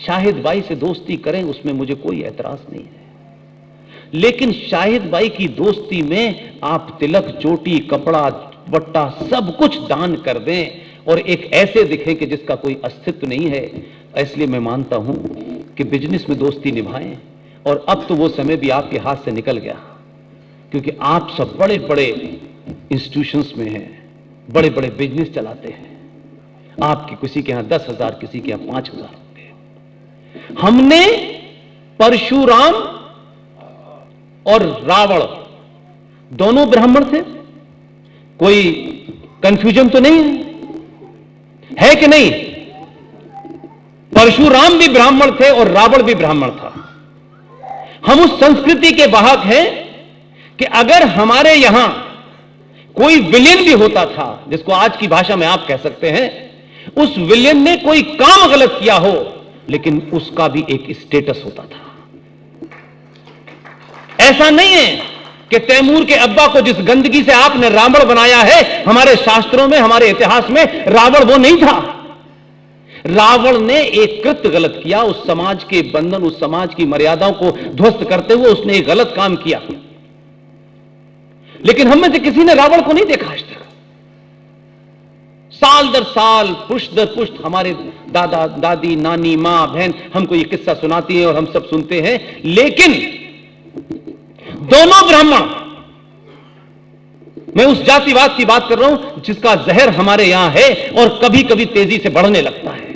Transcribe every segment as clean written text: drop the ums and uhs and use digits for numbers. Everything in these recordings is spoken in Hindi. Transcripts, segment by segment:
शाहिद बाई से दोस्ती करें, उसमें मुझे कोई एतराज नहीं है, लेकिन शाहिद बाई की दोस्ती में आप तिलक, चोटी, कपड़ा, बट्टा सब कुछ दान कर दें और एक ऐसे दिखें कि जिसका कोई अस्तित्व नहीं है। इसलिए मैं मानता हूं कि बिजनेस में दोस्ती निभाएं। और अब तो वो समय भी आपके हाथ से निकल गया, क्योंकि आप सब बड़े बड़े इंस्टीट्यूशंस में हैं, बड़े बड़े बिजनेस चलाते हैं। आपकी किसी के यहां 10,000, किसी के यहां 5,000 होंगे। हमने परशुराम और रावण दोनों ब्राह्मण थे, कोई कंफ्यूजन तो नहीं है कि नहीं? परशुराम भी ब्राह्मण थे और रावण भी ब्राह्मण था। हम उस संस्कृति के वाहक हैं कि अगर हमारे यहां कोई विलेन भी होता था, जिसको आज की भाषा में आप कह सकते हैं, उस विलेन ने कोई काम गलत किया हो, लेकिन उसका भी एक स्टेटस होता था। ऐसा नहीं है कि तैमूर के अब्बा को जिस गंदगी से आपने रावण बनाया है, हमारे शास्त्रों में, हमारे इतिहास में रावण वो नहीं था। रावण ने एक कृत्य गलत किया, उस समाज के बंधन, उस समाज की मर्यादाओं को ध्वस्त करते हुए उसने एक गलत काम किया। लेकिन हम में से किसी ने रावण को नहीं देखा आज तक। साल दर साल, पुष्ट दर पुष्ट हमारे दादा, दादी, नानी, मां, बहन हमको ये किस्सा सुनाती है और हम सब सुनते हैं। लेकिन दोनों ब्राह्मण, मैं उस जातिवाद की बात कर रहा हूं जिसका जहर हमारे यहां है और कभी कभी तेजी से बढ़ने लगता है।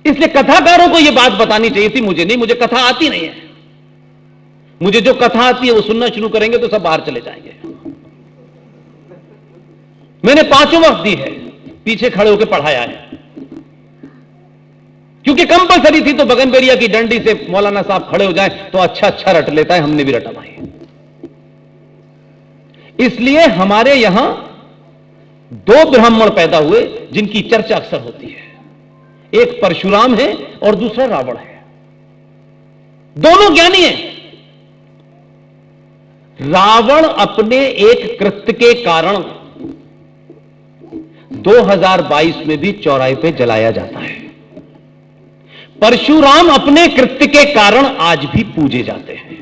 इसलिए कथाकारों को यह बात बतानी चाहिए थी, मुझे नहीं, मुझे कथा आती नहीं है। मुझे जो कथा आती है वो सुनना शुरू करेंगे तो सब बाहर चले जाएंगे। मैंने 5 वक्त दी है, पीछे खड़े होकर पढ़ाया है, क्योंकि कंपलसरी थी। तो बगनबेरिया की डंडी से मौलाना साहब खड़े हो जाए तो अच्छा अच्छा रट लेता है, हमने भी रटा भाई। इसलिए हमारे यहां 2 ब्राह्मण पैदा हुए जिनकी चर्चा अक्सर होती है। एक परशुराम है और दूसरा रावण है। दोनों ज्ञानी हैं। रावण अपने एक कृत्य के कारण 2022 में भी चौराहे पे जलाया जाता है। परशुराम अपने कृत्य के कारण आज भी पूजे जाते हैं।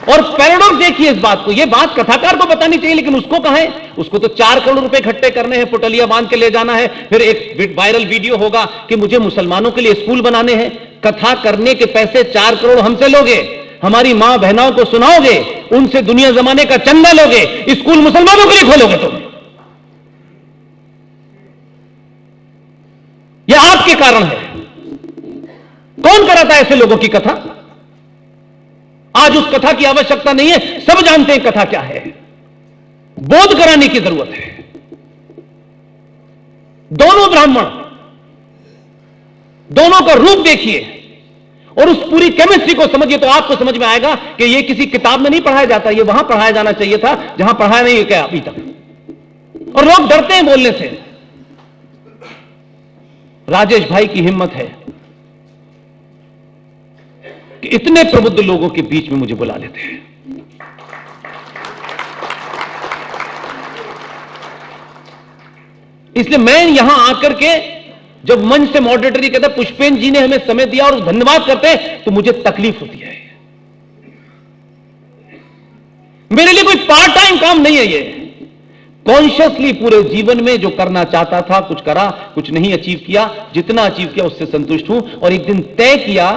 और पैराडॉक्स देखिए इस बात को, यह बात कथाकार को बतानी चाहिए, लेकिन उसको कहां है? उसको तो 4 करोड़ रुपए इकट्ठे करने हैं, पुटलिया बांध के ले जाना है, फिर एक वायरल वीडियो होगा कि मुझे मुसलमानों के लिए स्कूल बनाने हैं। कथा करने के पैसे 4 करोड़ हमसे लोगे, हमारी मां बहनों को सुनाओगे, उनसे दुनिया जमाने का चंदा लोगे, स्कूल मुसलमानों के लिए खोलोगे तुम। यह आपके कारण है। कौन कराता है ऐसे लोगों की कथा? आज उस कथा की आवश्यकता नहीं है, सब जानते हैं कथा क्या है। बोध कराने की जरूरत है। दोनों ब्राह्मण, दोनों का रूप देखिए और उस पूरी केमिस्ट्री को समझिए तो आपको समझ में आएगा कि यह किसी किताब में नहीं पढ़ाया जाता, यह वहां पढ़ाया जाना चाहिए था जहां पढ़ाया नहीं क्या अभी तक। और लोग डरते हैं बोलने से। राजेश भाई की हिम्मत है कि इतने प्रबुद्ध लोगों के बीच में मुझे बुला लेते हैं। इसलिए मैं यहां आकर के जब मंच से मॉडरेटरी कहता पुष्पेन जी ने हमें समय दिया और धन्यवाद करते हैं तो मुझे तकलीफ होती है। मेरे लिए कोई पार्ट टाइम काम नहीं है ये। कॉन्शियसली पूरे जीवन में जो करना चाहता था कुछ करा, कुछ नहीं अचीव किया, जितना अचीव किया उससे संतुष्ट हूं। और एक दिन तय किया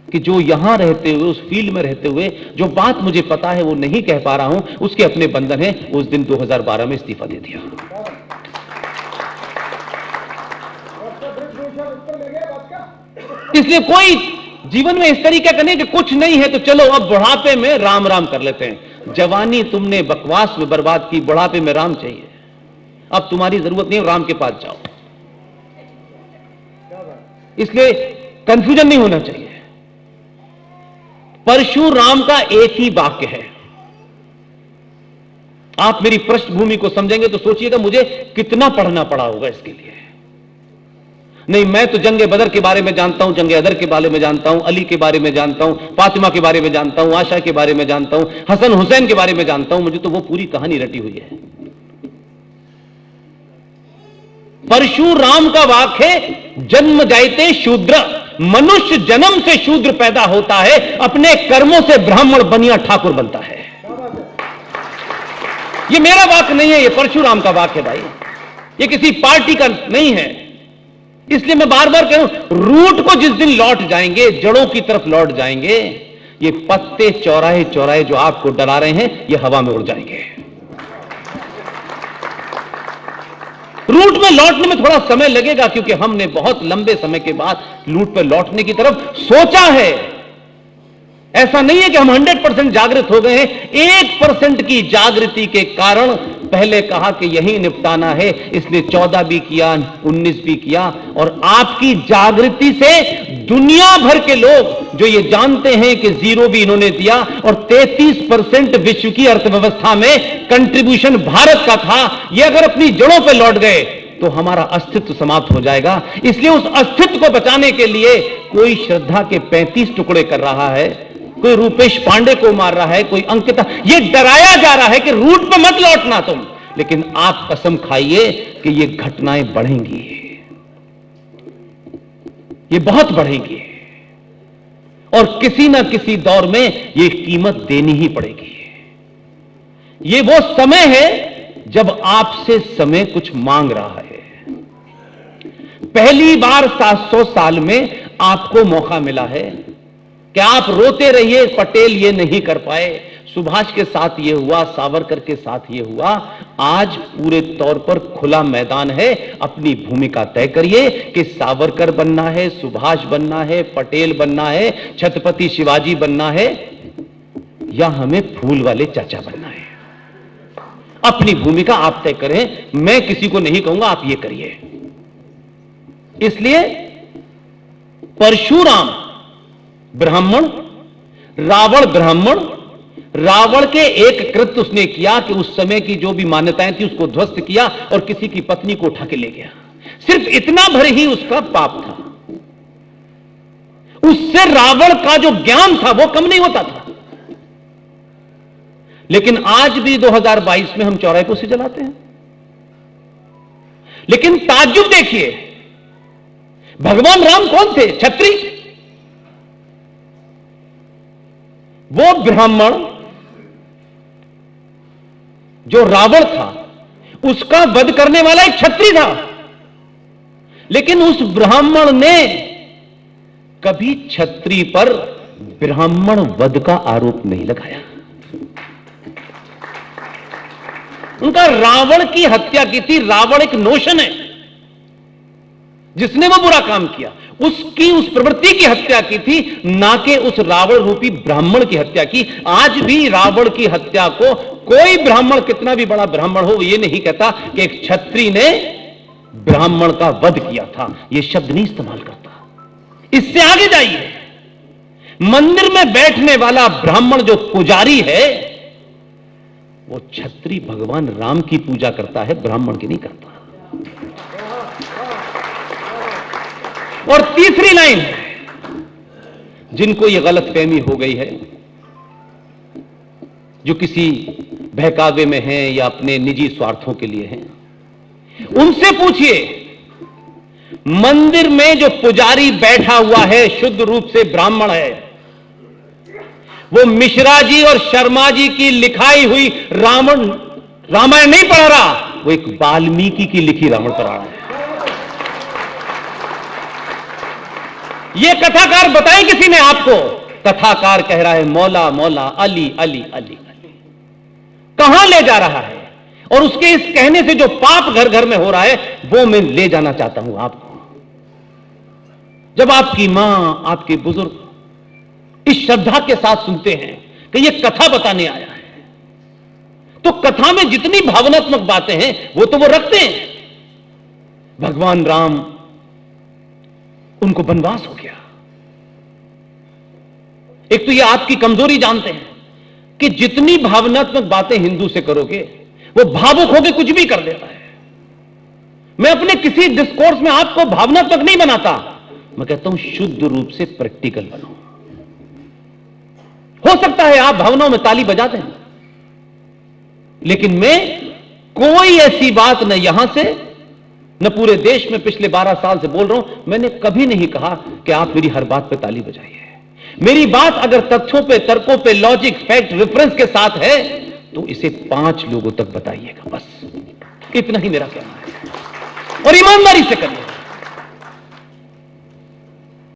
कि जो यहां रहते हुए, उस फील्ड में रहते हुए जो बात मुझे पता है वो नहीं कह पा रहा हूं, उसके अपने बंधन है। उस दिन 2012 में इस्तीफा दे दिया। इसलिए कोई जीवन में इस तरीके का नहीं कि कुछ नहीं है तो चलो अब बुढ़ापे में राम राम कर लेते हैं। जवानी तुमने बकवास में बर्बाद की, बुढ़ापे में राम चाहिए। अब तुम्हारी जरूरत नहीं है, राम के पास जाओ। इसलिए कंफ्यूजन नहीं होना चाहिए। परशुराम का एक ही वाक्य है। आप मेरी पृष्ठभूमि को समझेंगे तो सोचिएगा मुझे कितना पढ़ना पड़ा होगा इसके लिए। नहीं, मैं तो जंगे बदर के बारे में जानता हूं, जंगे अदर के बारे में जानता हूं, अली के बारे में जानता हूं, फातिमा के बारे में जानता हूं, आशा के बारे में जानता हूं, हसन हुसैन के बारे में जानता हूं। मुझे तो वो पूरी कहानी रटी हुई है। परशुराम का वाक्य है, जन्म जायते शूद्र, मनुष्य जन्म से शूद्र पैदा होता है, अपने कर्मों से ब्राह्मण बनिया ठाकुर बनता है। ये मेरा वाक्य नहीं है, ये परशुराम का वाक्य है भाई, ये किसी पार्टी का नहीं है। इसलिए मैं बार बार कह रहा हूं, रूट को जिस दिन लौट जाएंगे, जड़ों की तरफ लौट जाएंगे, ये पत्ते चौराहे चौराहे जो आपको डरा रहे हैं, ये हवा में उड़ जाएंगे। रूट में लौटने में थोड़ा समय लगेगा, क्योंकि हमने बहुत लंबे समय के बाद रूट पर लौटने की तरफ सोचा है। ऐसा नहीं है कि हम 100% जागृत हो गए हैं। 1% की जागृति के कारण पहले कहा कि यही निपटाना है, इसलिए 14 भी किया, 19 भी किया। और आपकी जागृति से दुनिया भर के लोग जो ये जानते हैं कि जीरो भी इन्होंने दिया और 33% विश्व की अर्थव्यवस्था में कंट्रीब्यूशन भारत का था, ये अगर अपनी जड़ों पर लौट गए तो हमारा अस्तित्व समाप्त हो जाएगा। इसलिए उस अस्तित्व को बचाने के लिए कोई श्रद्धा के 35 टुकड़े कर रहा है, कोई रूपेश पांडे को मार रहा है, कोई अंकिता, ये डराया जा रहा है कि रूट पे मत लौटना तुम। लेकिन आप कसम खाइए कि ये घटनाएं बढ़ेंगी, ये बहुत बढ़ेंगी, और किसी ना किसी दौर में ये कीमत देनी ही पड़ेगी। ये वो समय है जब आपसे समय कुछ मांग रहा है। पहली बार 700 साल में आपको मौका मिला है कि आप रोते रहिए, पटेल ये नहीं कर पाए, सुभाष के साथ ये हुआ, सावरकर के साथ ये हुआ। आज पूरे तौर पर खुला मैदान है, अपनी भूमिका तय करिए कि सावरकर बनना है, सुभाष बनना है, पटेल बनना है, छत्रपति शिवाजी बनना है, या हमें फूल वाले चाचा बनना है। अपनी भूमिका आप तय करें, मैं किसी को नहीं कहूंगा आप ये करिए। इसलिए परशुराम ब्राह्मण, रावण ब्राह्मण, रावण के एक कृत्य उसने किया कि उस समय की जो भी मान्यताएं थी उसको ध्वस्त किया और किसी की पत्नी को उठा के ले गया। सिर्फ इतना भर ही उसका पाप था, उससे रावण का जो ज्ञान था वो कम नहीं होता था। लेकिन आज भी 2022 में हम चौराहे को से जलाते हैं। लेकिन ताज्जुब देखिए, भगवान राम कौन थे? छत्री। वो ब्राह्मण जो रावण था उसका वध करने वाला एक छत्री था, लेकिन उस ब्राह्मण ने कभी छत्री पर ब्राह्मण वध का आरोप नहीं लगाया। उनका रावण की हत्या की थी। रावण एक नोशन है, जिसने वो बुरा काम किया उसकी उस प्रवृत्ति की हत्या की थी, ना कि उस रावण रूपी ब्राह्मण की हत्या की। आज भी रावण की हत्या को कोई ब्राह्मण, कितना भी बड़ा ब्राह्मण हो, ये नहीं कहता कि एक छत्री ने ब्राह्मण का वध किया था। ये शब्द नहीं इस्तेमाल करता। इससे आगे जाइए, मंदिर में बैठने वाला ब्राह्मण जो पुजारी है वो छत्री भगवान राम की पूजा करता है, ब्राह्मण की नहीं करता। और तीसरी लाइन, जिनको यह गलतफहमी हो गई है, जो किसी बहकावे में हैं या अपने निजी स्वार्थों के लिए हैं, उनसे पूछिए, मंदिर में जो पुजारी बैठा हुआ है शुद्ध रूप से ब्राह्मण है, वो मिश्रा जी और शर्मा जी की लिखाई हुई रामायण नहीं पढ़ रहा, वो एक वाल्मीकि की लिखी रामायण पढ़ रहा है। ये कथाकार बताए किसी ने आपको? कथाकार कह रहा है मौला मौला अली अली अली अली। कहां ले जा रहा है? और उसके इस कहने से जो पाप घर घर में हो रहा है वो मैं ले जाना चाहता हूं आपको। जब आपकी मां, आपके बुजुर्ग इस श्रद्धा के साथ सुनते हैं कि ये कथा बताने आया है, तो कथा में जितनी भावनात्मक बातें हैं वो तो वो रखते हैं। भगवान राम, उनको वनवास हो गया। एक तो ये आपकी कमजोरी जानते हैं कि जितनी भावनात्मक बातें हिंदू से करोगे वो भावुक होकर कुछ भी कर देता है। मैं अपने किसी डिस्कोर्स में आपको भावनात्मक नहीं बनाता, मैं कहता हूं शुद्ध रूप से प्रैक्टिकल बनो। हो सकता है आप भावनाओं में ताली बजा दें, लेकिन मैं कोई ऐसी बात न यहां से न पूरे देश में पिछले 12 साल से बोल रहा हूं, मैंने कभी नहीं कहा कि आप मेरी हर बात पे ताली बजाइए। मेरी बात अगर तथ्यों पे, तर्कों पे, लॉजिक, फैक्ट, रेफरेंस के साथ है तो इसे 5 लोगों तक बताइएगा, बस इतना ही मेरा कहना है और ईमानदारी से करिए।